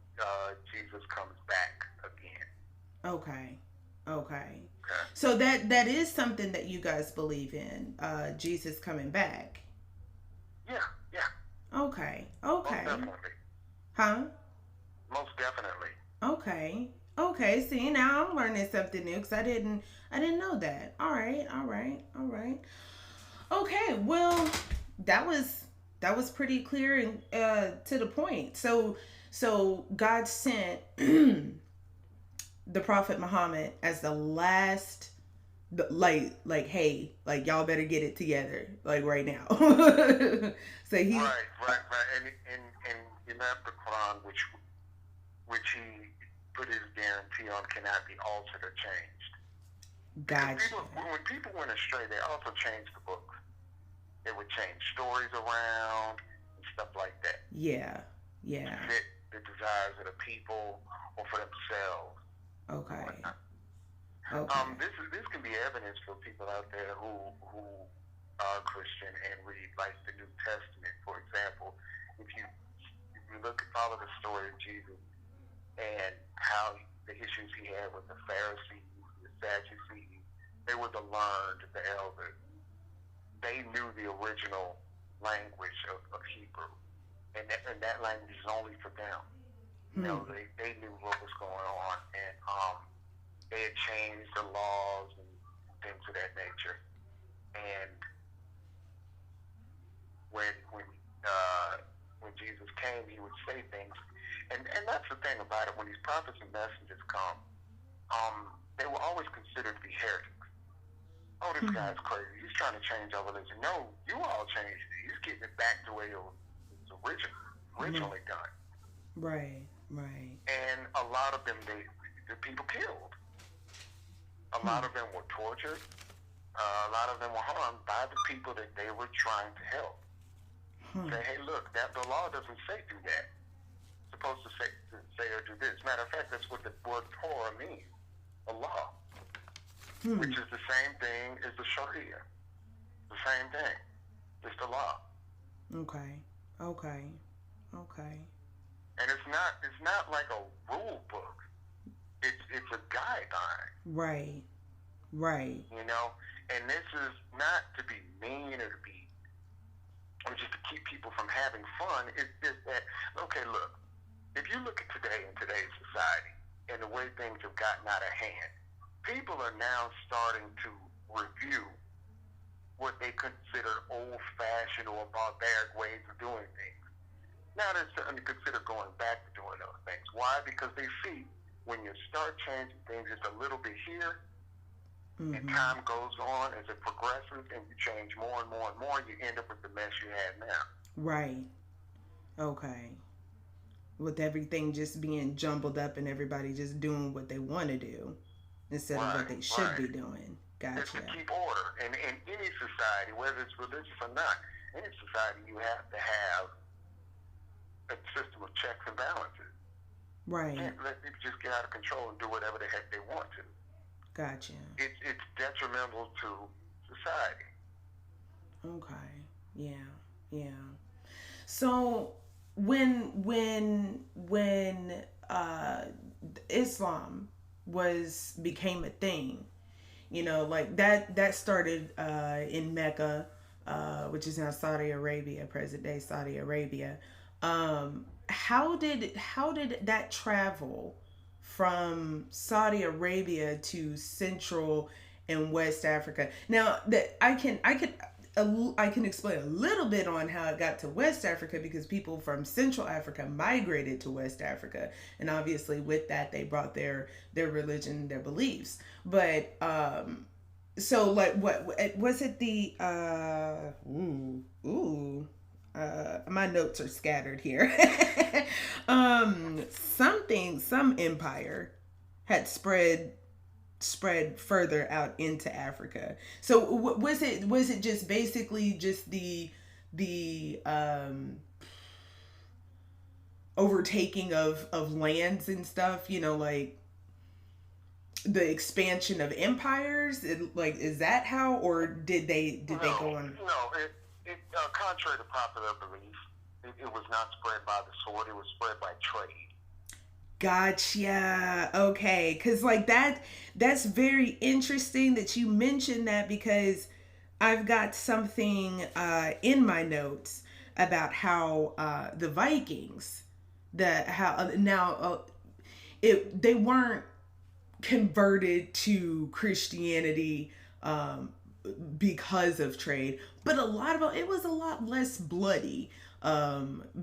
Jesus comes back again. Okay. Okay. So that is something that you guys believe in, Jesus coming back. Yeah. Okay. Most definitely. Huh? Most definitely. Okay. See, now I'm learning something new because I didn't know that. All right. Okay. Well, that was pretty clear and to the point. So God sent the Prophet Muhammad as the last, like hey, like y'all better get it together, like right now. So he right, and you have the Quran, which he put his guarantee on cannot be altered or changed. Gotcha. When people went astray, they also changed the book. They would change stories around and stuff like that. Yeah. To fit the desires of the people or for themselves. Okay. This can be evidence for people out there who are Christian and read like the New Testament. For example, if you follow the story of Jesus and how the issues he had with the Pharisees, the Sadducees, they were the learned, the elders. They knew the original language of Hebrew, and that language is only for them. You know, they knew what was going on, and they had changed the laws and things of that nature. And when Jesus came, he would say things, and that's the thing about it. When these prophets and messengers come, they were always considered to be heretics. Oh, this guy's crazy. He's trying to change our religion. No, you all changed it. He's getting it back to where it was originally done. Right. And a lot of them, the people killed. A lot of them were tortured. A lot of them were harmed by the people that they were trying to help. Say, hey, look, the law doesn't say do that. It's supposed to say or do this. Matter of fact, that's what the word Torah means, a law, which is the same thing as the Sharia. The same thing. It's the law. Okay. And it's not like a rule book. It's a guideline. Right. You know, and this is not to be mean or just to keep people from having fun. It's just that, okay, look, if you look at today in today's society and the way things have gotten out of hand, people are now starting to review what they consider old-fashioned or barbaric ways of doing things. Now they're starting to consider going back to doing those things. Why? Because they see when you start changing things just a little bit here, and time goes on as it progresses, and you change more and more and more, you end up with the mess you have now. Right. Okay. With everything just being jumbled up and everybody just doing what they want to do instead of what they should be doing. Gotcha. It's to keep order. And in any society, whether it's religious or not, any society, you have to have a system of checks and balances. Right. You can't let people just get out of control and do whatever the heck they want to. Gotcha. It's detrimental to society. Okay. Yeah. So when Islam became a thing, you know, like that started in Mecca, which is now Saudi Arabia, present day Saudi Arabia. How did that travel from Saudi Arabia to Central and West Africa? Now that I can explain a little bit on how it got to West Africa, because people from Central Africa migrated to West Africa, and obviously with that they brought their religion, their beliefs. But so like what was it? The my notes are scattered here. Some empire had spread further out into Africa. So was it just basically just the overtaking of lands and stuff, you know, like the expansion of empires? Like, is that how, or did they go on? No, contrary to popular belief, it was not spread by the sword. It was spread by trade. Gotcha. Okay, because like that's very interesting that you mentioned that, because I've got something in my notes about how the Vikings, that how now they weren't converted to Christianity because of trade, but it was a lot less bloody,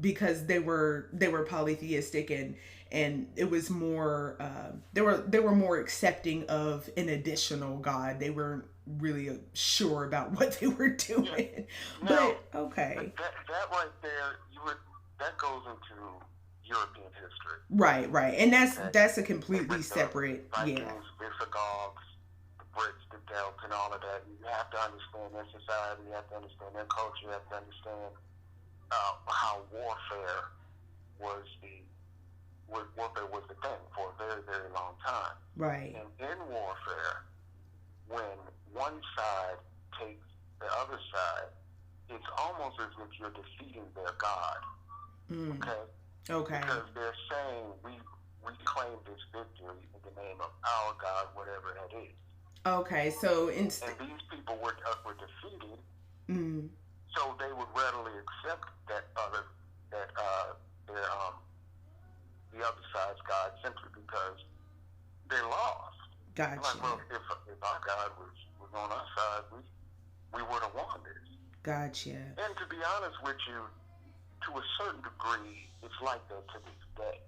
because they were polytheistic, and it was more they were more accepting of an additional god. They weren't really sure about what they were doing. Now, but okay, that right there, that goes into European history. right, and that's a completely separate, Vikings, yeah. Visigoths, the Brits, the Celts, and all of that. You have to understand their society. You have to understand their culture. You have to understand how warfare was the thing for a very, very long time. Right. And in warfare, when one side takes the other side, it's almost as if you're defeating their god. Okay. Because they're saying we claim this victory in the name of our God, whatever that is. Okay, so and these people were defeated, so they would readily accept that the other side's God, simply because they lost. Gotcha. Like, well, if our God was on our side, we would have won this. Gotcha. And to be honest with you, to a certain degree, it's like that to this day.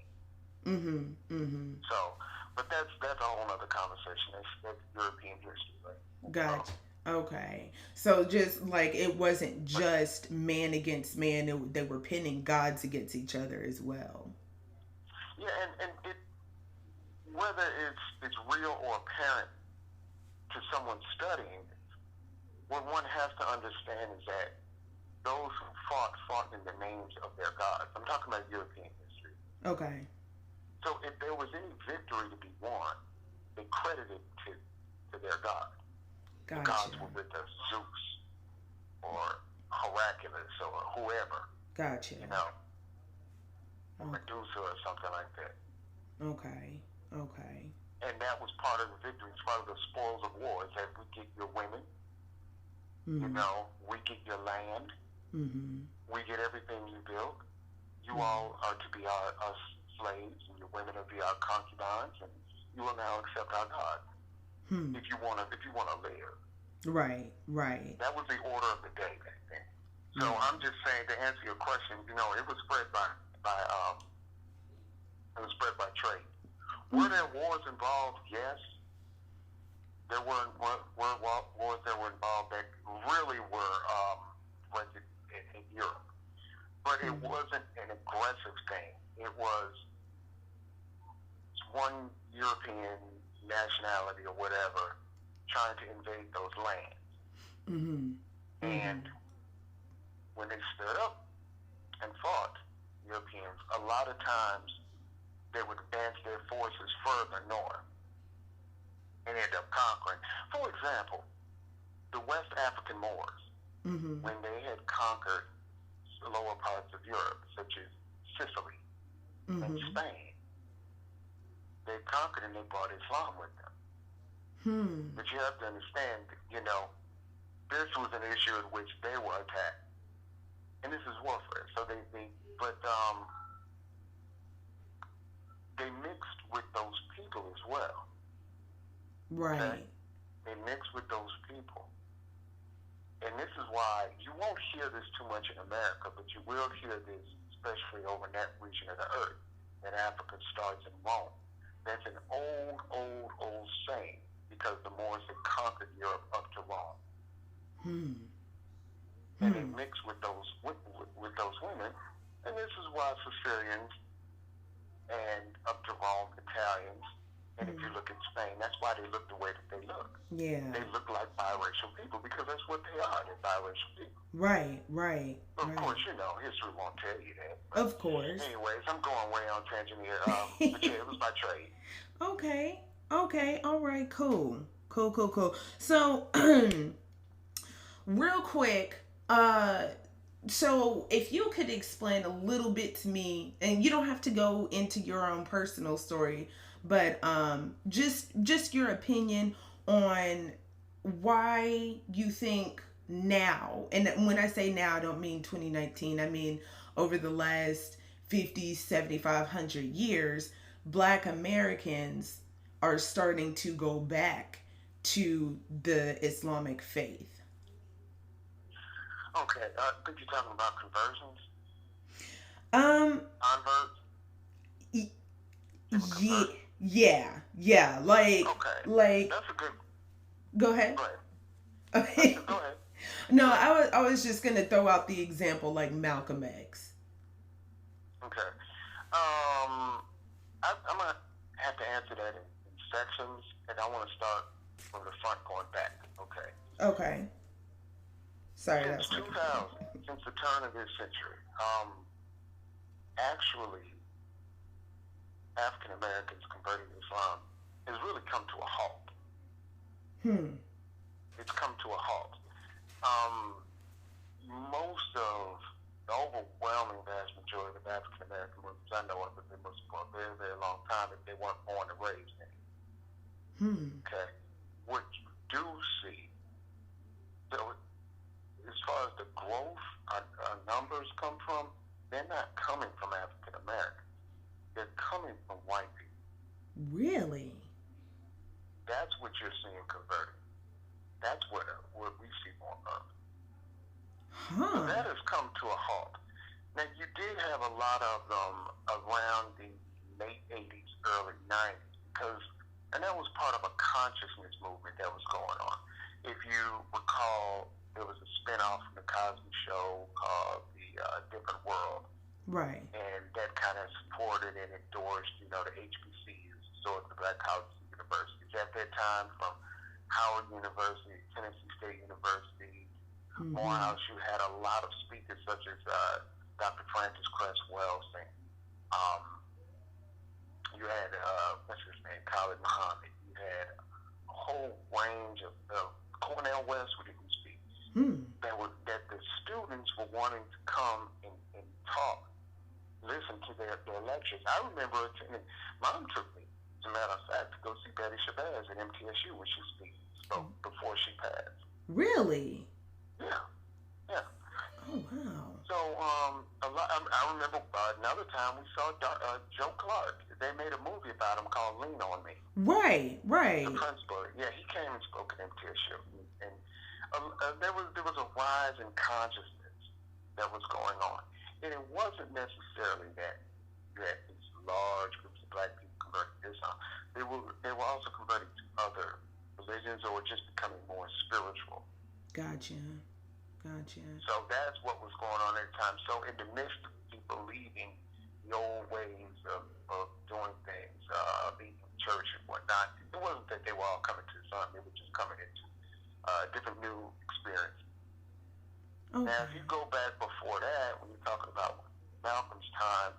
So, but that's a whole other conversation. That's European history, right? Gotcha. Okay. So just like it wasn't just man against man, they were pinning gods against each other as well. Yeah, and whether it's real or apparent to someone studying, what one has to understand is that those who fought in the names of their gods. I'm talking about European history. Okay. So if there was any victory to be won, they credited to their god. Gotcha. The gods were with us, Zeus or Hercules or whoever. Gotcha. You know, Medusa or something like that. Okay. And that was part of the victory. It's part of the spoils of war. Is that we get your women. You know, we get your land. We get everything you built. You all are to be our slaves, and your women will be our concubines, and you will now accept our God if you want to live. Right. That was the order of the day back then. So I'm just saying, to answer your question, you know, it was spread by trade. Were there wars involved? Yes. There were wars that were involved that really were in Europe. But it wasn't an aggressive thing. It was one European nationality or whatever trying to invade those lands. And when they stood up and fought, Europeans, a lot of times they would advance their forces further north and end up conquering. For example, the West African Moors, when they had conquered the lower parts of Europe, such as Sicily and Mm-hmm. Spain. They conquered and they brought Islam with them. But you have to understand, this was an issue in which they were attacked, and this is warfare. So they mixed with those people as well. Right. Okay? They mixed with those people. And this is why you won't hear this too much in America, but you will hear this, especially over in that region of the earth, that Africa starts in Rome. That's an old saying, because the Moors had conquered Europe up to Rome. And they mixed with those women. And this is why Sicilians and up to Rome, Italians, and if you look at Spain, that's why they look the way that they look. Yeah. They look like biracial people because that's what they are. They're biracial people. Right. Of course, history won't tell you that. Of course. Anyways, I'm going way on tangent here. But yeah, it was my trade. Okay. All right. Cool. So, real quick, so if you could explain a little bit to me, and you don't have to go into your own personal story, but just your opinion on why you think now, and when I say now, I don't mean 2019, I mean over the last 50, 7,500 years, Black Americans are starting to go back to the Islamic faith. Okay, I think you're talking about conversions? Converts? Yeah. Like, okay. That's a good... Go ahead. Okay. Go ahead. No, I was just gonna throw out the example like Malcolm X. Okay. I'm gonna have to answer that in sections, and I want to start from the front going back. Okay. Sorry, since 2000, since the turn of this century, actually, African Americans converting to Islam has really come to a halt. It's come to a halt. Most of the overwhelming vast majority of African American Muslims I know of have been Muslim for a very, very long time if they weren't born and raised in it. Okay. What you do see, so as far as the growth our numbers come from, they're not coming from African Americans. They're coming from white people. Really? That's what you're seeing converting. That's what we see more of. So that has come to a halt. Now, you did have a lot of them around the late 80s, early 90s, and that was part of a consciousness movement that was going on. If you recall, there was a spinoff from the Cosby Show called The Different World. Right. And that kind of supported and endorsed, the HBCUs, so the Black Colleges and Universities. At that time, from Howard University, Tennessee State University, Morehouse, you had a lot of speakers such as Dr. Francis Cress Welsing. You had, what's his name, Khalid Muhammad. You had a whole range of Cornel West would even speak. That the students were wanting to come and talk, listen to their lectures. I remember attending, Mom took me, as a matter of fact, to go see Betty Shabazz at MTSU when she spoke before she passed. Really? Yeah. Oh, wow. So, I remember another time we saw Joe Clark. They made a movie about him called Lean on Me. Right. The principal. Yeah, he came and spoke at MTSU. And there was a rise in consciousness that was going on. And it wasn't necessarily that you had these large groups of Black people converting to Islam. They were also converting to other religions or just becoming more spiritual. Gotcha. So that's what was going on at the time. So in the midst of people leaving the old ways of doing things, leaving church and whatnot, it wasn't that they were all coming to Islam. They were just coming into different new experiences. Okay. Now, if you go back before that, when you're talking about Malcolm's time,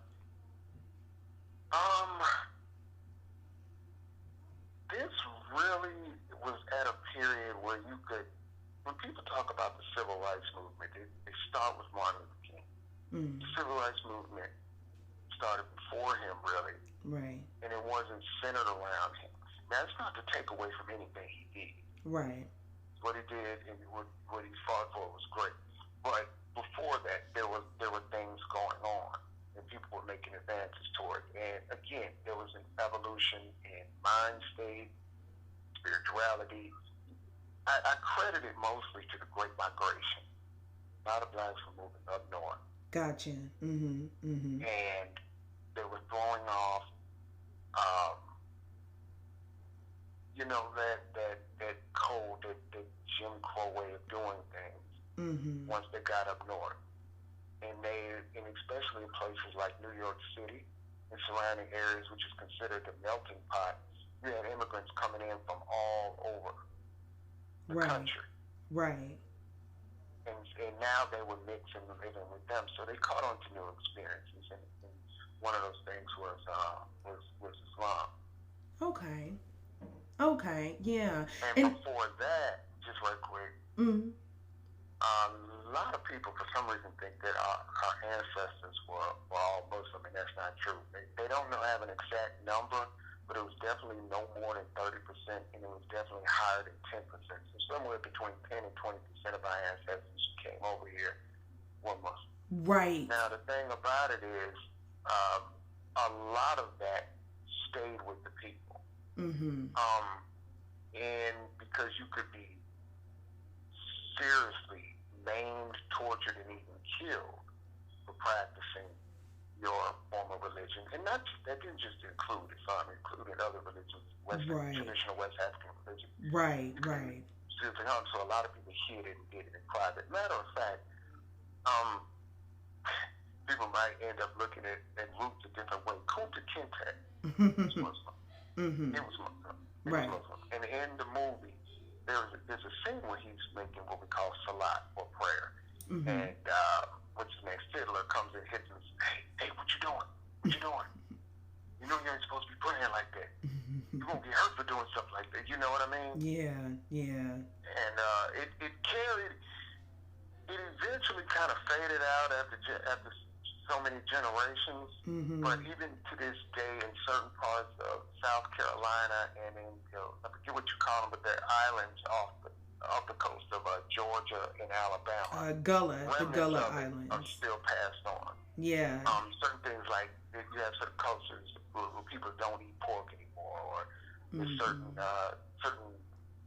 this really was at a period where you could, when people talk about the civil rights movement, they start with Martin Luther King. The civil rights movement started before him, really. Right. And it wasn't centered around him. Now, that's not to take away from anything he did. Right. What he did and what he fought for was great. But before that, there were things going on, and people were making advances toward. And again, there was an evolution in mind state, spirituality. I credit it mostly to the Great Migration. A lot of blacks were moving up north. Gotcha. Mm-hmm. Mm-hmm. And they were throwing off, that code, that Jim Crow way of doing things. Mm-hmm. Once they got up north, and especially in places like New York City and surrounding areas, which is considered the melting pot, you had immigrants coming in from all over the country. Right. And now they were mixing and living with them, so they caught on to new experiences. And one of those things was Islam. Okay. Yeah. And before that, just right quick, mm-hmm. A lot of people, for some reason, think that our ancestors were all Muslim, and that's not true. They don't have an exact number, but it was definitely no more than 30%, and it was definitely higher than 10%. So somewhere between 10 and 20% of our ancestors who came over here were Muslim. Right. Now, the thing about it is, a lot of that stayed with the people. Mm-hmm. And because you could be seriously maimed, tortured, and even killed for practicing your form of religion. And that didn't just include Islam, it included other religions, traditional West African religion. Right. So a lot of people hid it and did it in private. Matter of fact, people might end up looking at roots a different way. Kunta Kinte was Muslim. Mm-hmm. He was Muslim. Right. Muslim. And in the movie, there's a scene where he's making what we call salat, or prayer. Mm-hmm. And what's his name? Fiddler comes and hits him and says, hey, what you doing? What you doing? You know you ain't supposed to be praying like that. You're going to get hurt for doing stuff like that. You know what I mean? Yeah. And it carried, it eventually kind of faded out after so many generations. Mm-hmm. But even to this day, in certain parts of South Carolina and in, I forget what you call them, but they're islands off the coast of Georgia and Alabama. The Gullah Islands are still passed on. Yeah. Certain things like you have certain cultures where people don't eat pork anymore, or there's certain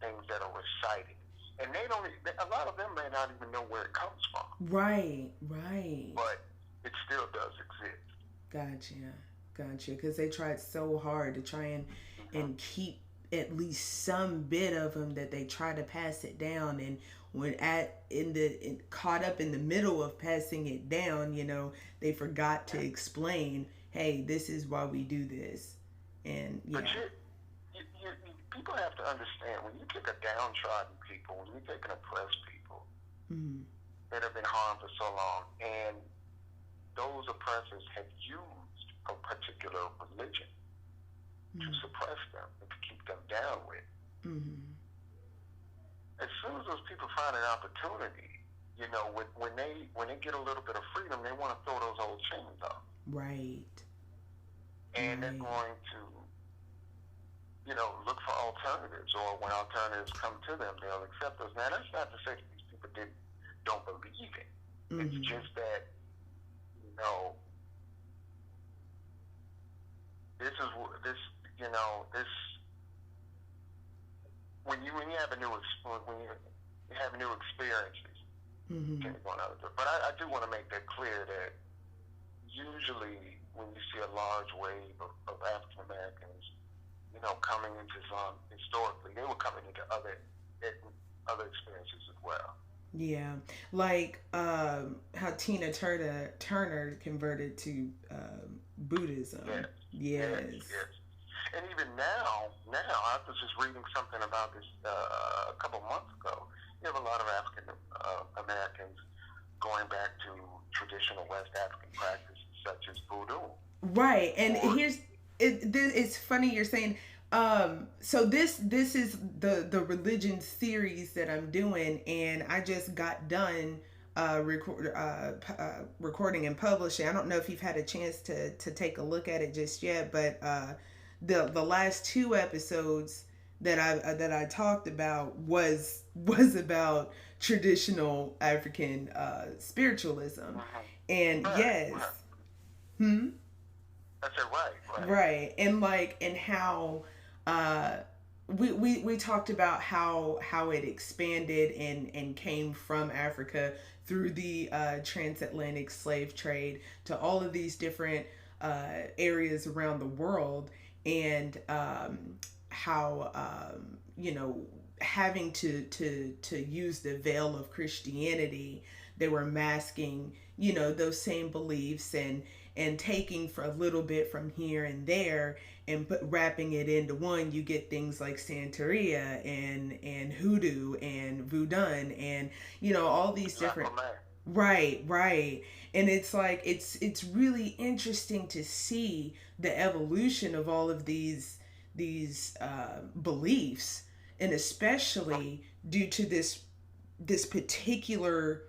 things that are recited, and a lot of them may not even know where it comes from. Right. But it still does exist. Gotcha. Because they tried so hard to try and keep at least some bit of them, that they try to pass it down, and when caught up in the middle of passing it down, they forgot to explain, hey, this is why we do this. And But people have to understand, when you take a downtrodden people, when you take an oppressed people that have been harmed for so long, and those oppressors have used a particular religion to suppress them and to keep them down with. Mm-hmm. As soon as those people find an opportunity, when they get a little bit of freedom, they want to throw those old chains off. Right. And they're going to, look for alternatives, or when alternatives come to them, they'll accept those. Now, that's not to say that these people don't believe it. Mm-hmm. It's just that, when you have new experiences, but I do want to make that clear that usually when you see a large wave of African Americans, coming into Islam, historically, they were coming into other experiences as well. Yeah, like how Tina Turner converted to Buddhism. Yes. And even now, I was just reading something about this a couple months ago. You have a lot of African Americans going back to traditional West African practices such as voodoo. Right, and it's funny you're saying. So this is the religion series that I'm doing, and I just got done recording and publishing. I don't know if you've had a chance to take a look at it just yet, but the last two episodes that I talked about was about traditional African spiritualism, and yes, I said right, and like and how we talked about how it expanded and came from Africa through the transatlantic slave trade to all of these different areas around the world, and how having to use the veil of Christianity, they were masking those same beliefs and taking for a little bit from here and there and wrapping it into one. You get things like Santeria and hoodoo and voodoo and all these different. Right. And it's like it's really interesting to see the evolution of all of these beliefs, and especially due to this particular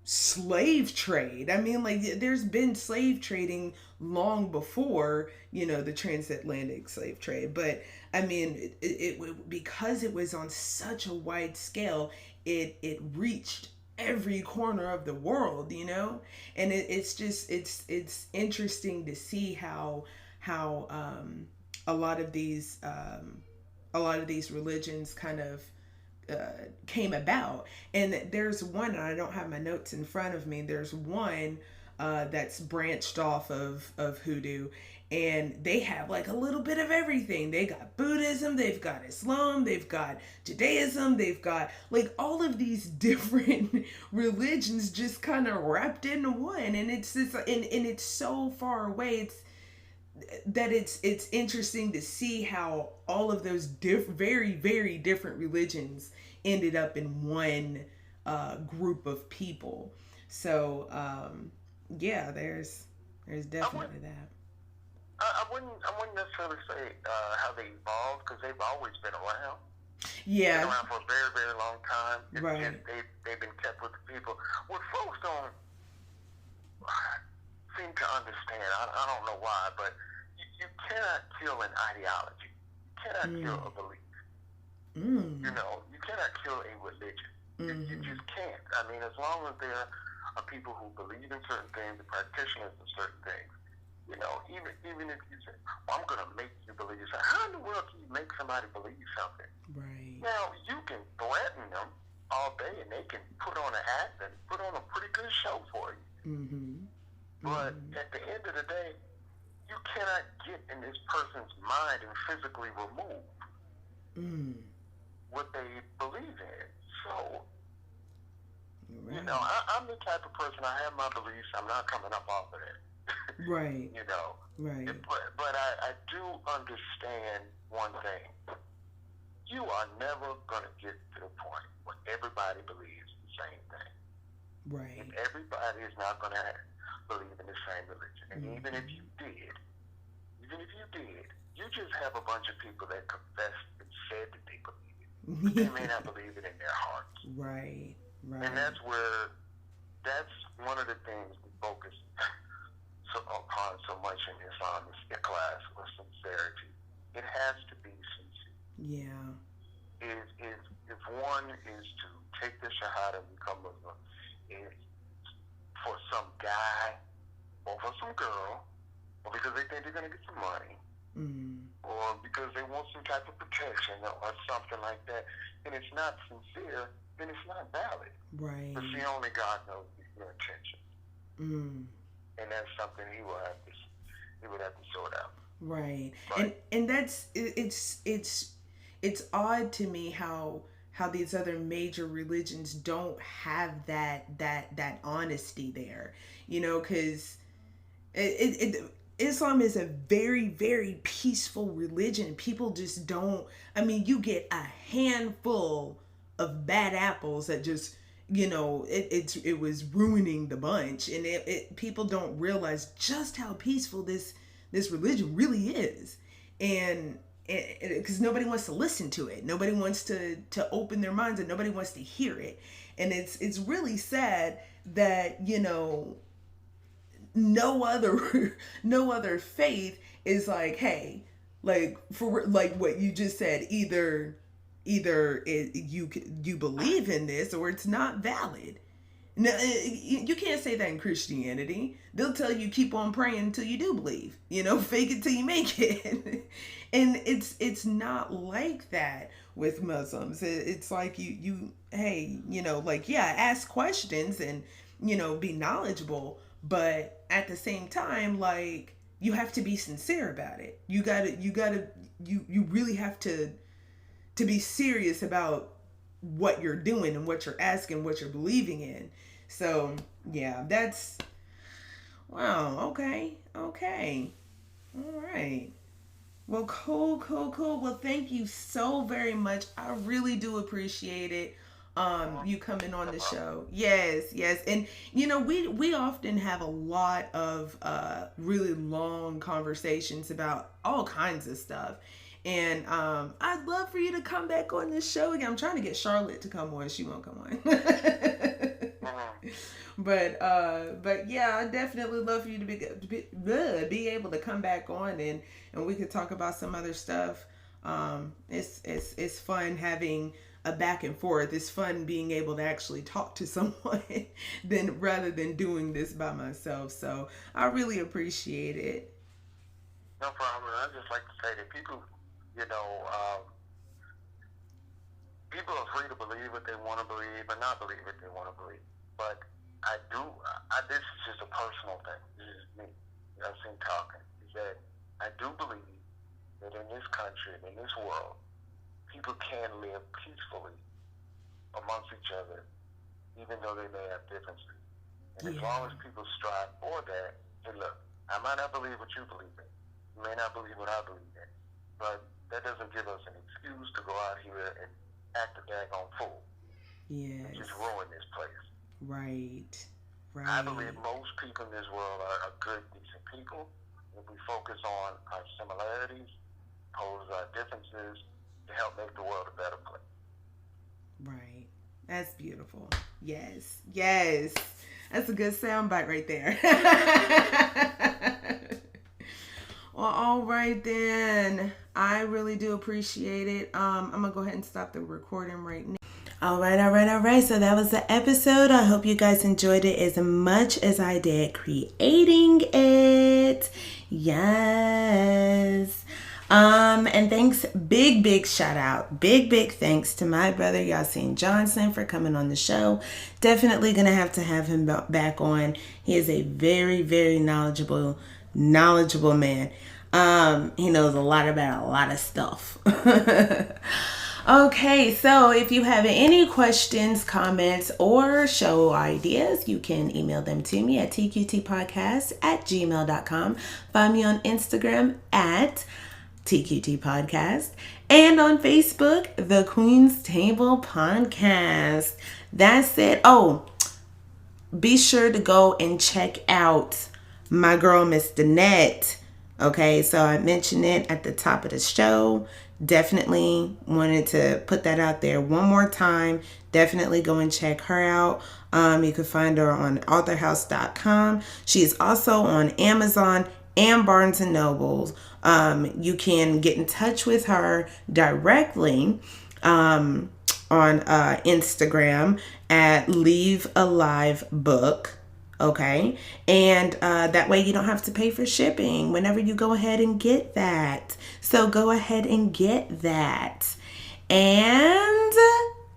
slave trade. I mean, like, there's been slave trading long before the transatlantic slave trade, but I mean, it because it was on such a wide scale, it reached every corner of the world, and it's interesting to see how a lot of these religions kind of came about. And there's one, and I don't have my notes in front of me, there's one that's branched off of hoodoo, and they have like a little bit of everything. They got Buddhism, they've got Islam, they've got Judaism, they've got like all of these different religions just kind of wrapped into one, and it's it's so far away. It's interesting to see how all of those very, very different religions ended up in one group of people. So yeah, there's definitely that. I wouldn't necessarily say how they evolved, because they've always been around. Yeah, been around for a very, very long time. Right. They've been kept with the people. What folks don't seem to understand, I don't know why, but you cannot kill an ideology. You cannot kill a belief. You cannot kill a religion. You just can't. I mean, as long as there are people who believe in certain things, the practitioners of certain things, even if you say, well, I'm going to make you believe something, how in the world can you make somebody believe something? Right. Now, you can threaten them all day, and they can put on an act and put on a pretty good show for you. But at the end of the day, you cannot get in this person's mind and physically remove what they believe in. So, right. I'm the type of person, I have my beliefs, I'm not coming up off of that. Right. Right. But I do understand one thing. You are never going to get to the point where everybody believes the same thing. Right. And everybody is not going to believe in the same religion. And even if you did, you just have a bunch of people that confessed and said that they believe it. But they may not believe it in their hearts. Right. And that's one of the things we focus upon so much in this class, was sincerity. It has to be sincere. Yeah. If one is to take the shahada and become Muslim, for some guy or for some girl, or because they think they're going to get some money, or because they want some type of protection or something like that, and it's not sincere, then it's not valid. Right. But see, only God knows your intentions. And that's something he would have to sort out. Right. And that's it's odd to me how these other major religions don't have that honesty there, because Islam is a very, very peaceful religion. People just don't. I mean, you get a handful of bad apples that just it was ruining the bunch, and people don't realize just how peaceful this religion really is. And because nobody wants to listen to it. Nobody wants to open their minds, and nobody wants to hear it. And it's really sad that, you know, no other no other faith is like, hey, like, for like what you just said, you believe in this or it's not valid. No, you can't say that in Christianity. They'll tell you keep on praying until you do believe. You know, fake it till you make it. And it's not like that with Muslims. It's like hey, you know, like, yeah, ask questions and, you know, be knowledgeable, but at the same time, like, you have to be sincere about it. You really have to be serious about what you're doing and what you're asking, what you're believing in. So yeah, that's, wow. Okay. All right. Well, cool. Well, thank you so very much. I really do appreciate it. You coming on the show. Yes. And you know, we often have a lot of really long conversations about all kinds of stuff. And I'd love for you to come back on this show again. I'm trying to get Charlotte to come on. She won't come on. But yeah, I definitely love for you to be able to come back on, and we could talk about some other stuff. It's fun having a back and forth. It's fun being able to actually talk to someone rather than doing this by myself. So I really appreciate it. No problem. I'd just like to say that people, you know, people are free to believe what they want to believe and not believe what they want to believe. But this is just a personal thing. This is me, Yasin talking, is that I do believe that in this country and in this world, people can live peacefully amongst each other, even though they may have differences. And as long as people strive for that, hey, look, I might not believe what you believe in. You may not believe what I believe in. But that doesn't give us an excuse to go out here and act a daggone fool. Yes. And just ruin this place. Right. I believe most people in this world are good, decent people. If we focus on our similarities, oppose our differences, to help make the world a better place. Right. That's beautiful. Yes. That's a good soundbite right there. Well, all right then. I really do appreciate it. I'm going to go ahead and stop the recording right now. All right. So that was the episode. I hope you guys enjoyed it as much as I did creating it. Yes. And thanks, big shout out, big thanks to my brother Yasin Johnson for coming on the show. Definitely gonna have to have him back on. He is a very knowledgeable man. He knows a lot about a lot of stuff. Okay, so if you have any questions, comments, or show ideas, you can email them to me at tqtpodcast@gmail.com. Find me on Instagram at TQT Podcast, and on Facebook, The Queen's Table Podcast. That's it. Oh, be sure to go and check out my girl, Miss Danette. Okay, so I mentioned it at the top of the show. Definitely wanted to put that out there one more time. Definitely go and check her out. You can find her on authorhouse.com. She is also on Amazon and Barnes & Nobles. You can get in touch with her directly on Instagram at Leave Alive Book. Okay, and that way you don't have to pay for shipping whenever you go ahead and get that. So go ahead and get that. And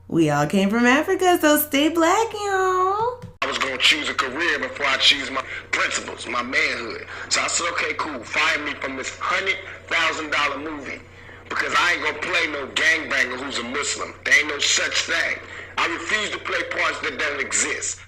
we all came from Africa, so stay black, y'all. I was going to choose a career before I choose my principles, my manhood. So I said, okay, cool, fire me from this $100,000 movie. Because I ain't going to play no gangbanger who's a Muslim. There ain't no such thing. I refuse to play parts that don't exist.